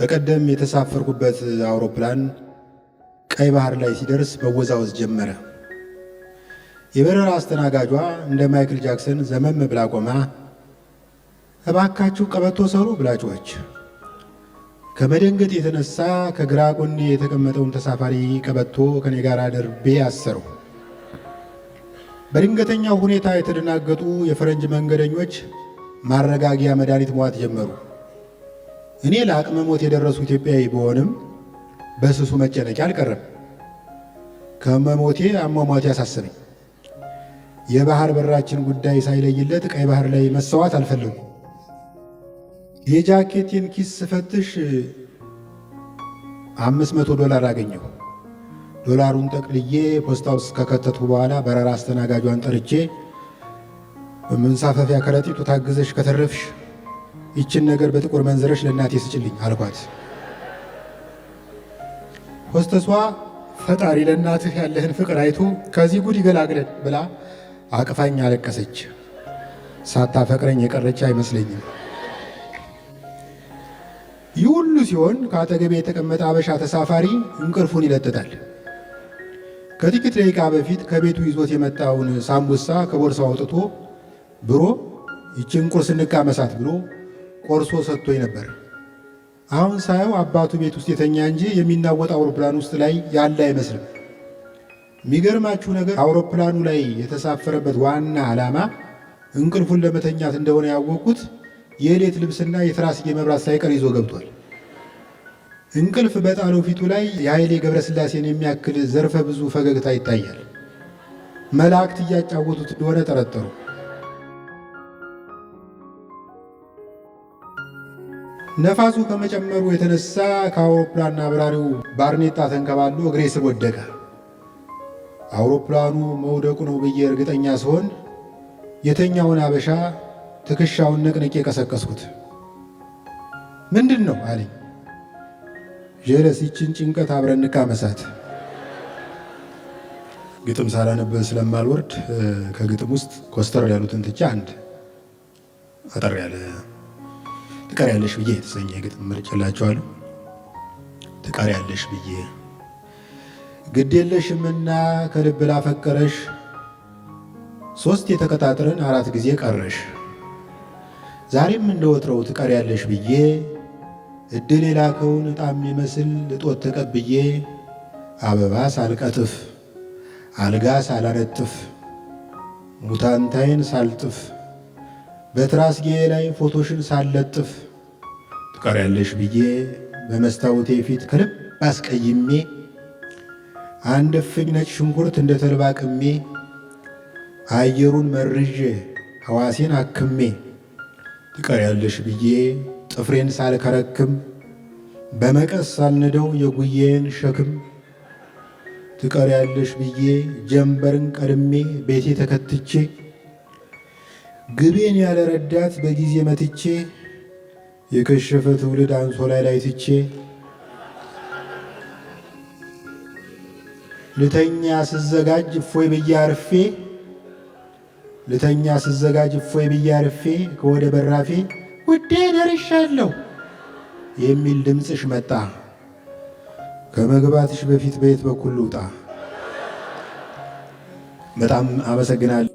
በቀደም የተሳፈርኩበት አውሮፕላን ቀይ ባህር ላይ ሲደርስ መወዛወዝ ጀመረ። የበረራ አስተናጋጇ እንደ ማይክል ጃክሰን ዘመም ብላ ቆማ እባካችሁ ቀበቶ ሰሩ ብላ ጮኸች። ከመደንገጥ የተነሳ ከግራ ጎኔ የተቀመጠውን ተሳፋሪ ቀበቶ ከኔ ጋር ደርቤ አሰረው። በድንገተኛው ሁኔታ የተደናገጡ የፈረንጅ መንገደኞች ማረጋጊያ መድኃኒት መዋጥ ጀመሩ። እኔ ለአቅመ ሞት የደረሱ ኢትዮጵያዊ ብሆንም በስሱ መጨነቅ አልቀረም። ከመሞቴ አሟሟቴ ያሳሰበኝ። የባህር በራችን ጉዳይ ሳይለይለት ቀይ ባህር ላይ መሰዋት አልፈለጉም። የጃኬቴን ኪስ ስፈትሽ $500 አገኘሁ። ዶላሩን ጠቅልዬ ፖስታ ውስጥ ከከተትኩ በኋላ በረራ አስተናጋጇን ጠርቼ በመንሳፈፊያ ከረጢቱ ታግዘሽ ከተረፍሽ ይችን ነገር በጥቁር መንዝረሽ ለእናቴ ስጭልኝ አልኳት። ሆስተሷ ፈጣሪ ለእናትህ ያለህን ፍቅር አይቶ ከዚህ ጉድ ይገላግለን ብላ አቅፋኝ አለቀሰች። ሳታፈቅረኝ የቀረች አይመስለኝም። ይህ ሁሉ ሲሆን ከአጠገቤ የተቀመጠ አበሻ ተሳፋሪ እንቅልፉን ይለጥጣል። ከጥቂት ደቂቃ በፊት ከቤቱ ይዞት የመጣውን ሳምቡሳ ከቦርሳው አውጥቶ ብሮ ይችን ቁርስ እንቃመሳት ብሎ ቆርሶ ሰጥቶኝ ነበር። አሁን ሳየው አባቱ ቤት ውስጥ የተኛ እንጂ የሚናወጥ አውሮፕላን ውስጥ ላይ ያለ አይመስልም። የሚገርማችሁ ነገር አውሮፕላኑ ላይ የተሳፈረበት ዋና ዓላማ እንቅልፉን ለመተኛት እንደሆነ ያወቅኩት የሌት ልብስና የትራስጌ መብራት ሳይቀር ይዞ ገብቷል። እንቅልፍ በጣለው ፊቱ ላይ የኃይሌ ገብረስላሴን የሚያክል ዘርፈ ብዙ ፈገግታ ይታያል። መላእክት እያጫወቱት እንደሆነ ጠረጠሩ። ነፋሱ ከመጨመሩ የተነሳ ከአውሮፕላን አብራሪው ባርኔጣ ተንከባሎ እግሬ ስር ወደቀ። አውሮፕላኑ መውደቁ ነው ብዬ እርግጠኛ ስሆን የተኛውን አበሻ ትከሻውን ነቅንቄ ቀሰቀስኩት። ምንድን ነው አለኝ። ጀለስ ይችን ጭንቀት አብረን እንቃመሳት። ግጥም ሳላነብ ስለማልወርድ ከግጥም ውስጥ ኮስተር ያሉትን ትቼ አንድ አጠር ያለ ትቀሪያለሽ ብዬ የተሰኘ ግጥም መርጬላችኋለሁ። ትቀሪያለሽ ብዬ ግድ የለሽምና ከልብ ላፈቀረሽ 3 የተቀጣጥረን 4 ጊዜ ቀረሽ። ዛሬም እንደወትረው ትቀሪያለሽ ብዬ እድል የላከውን ዕጣም ይመስል እጦት ተቀብዬ አበባ ሳልቀጥፍ አልጋ ሳላነጥፍ ሙታንታይን ሳልጥፍ በትራስጌ ላይ ፎቶሽን ሳልለጥፍ ትቀሪያለሽ ብዬ በመስታወቴ ፊት ከልብ አስቀይሜ አንድ እፍኝ ነጭ ሽንኩርት እንደ ተልባ ቅሜ አየሩን መርዤ ሕዋሴን አክሜ ትቀሪያለሽ ብዬ ጥፍሬን ሳልከረክም በመቀስ ሳልነደው የጉዬን ሸክም ትቀሪያለሽ ብዬ ጀንበርን ቀድሜ ቤቴ ተከትቼ ግቤን ያለ ረዳት በጊዜ መትቼ የከሸፈ ትውልድ አንሶላ ላይ ትቼ ልተኛ ስዘጋጅ እፎይ ብዬ አርፌ ልተኛ ስዘጋጅ እፎይ ብዬ አርፌ ከወደ በራፌ ውዴ ደርሻለሁ የሚል ድምፅሽ መጣ። ከመግባትሽ በፊት በየት በኩል ልውጣ? በጣም አመሰግናለሁ።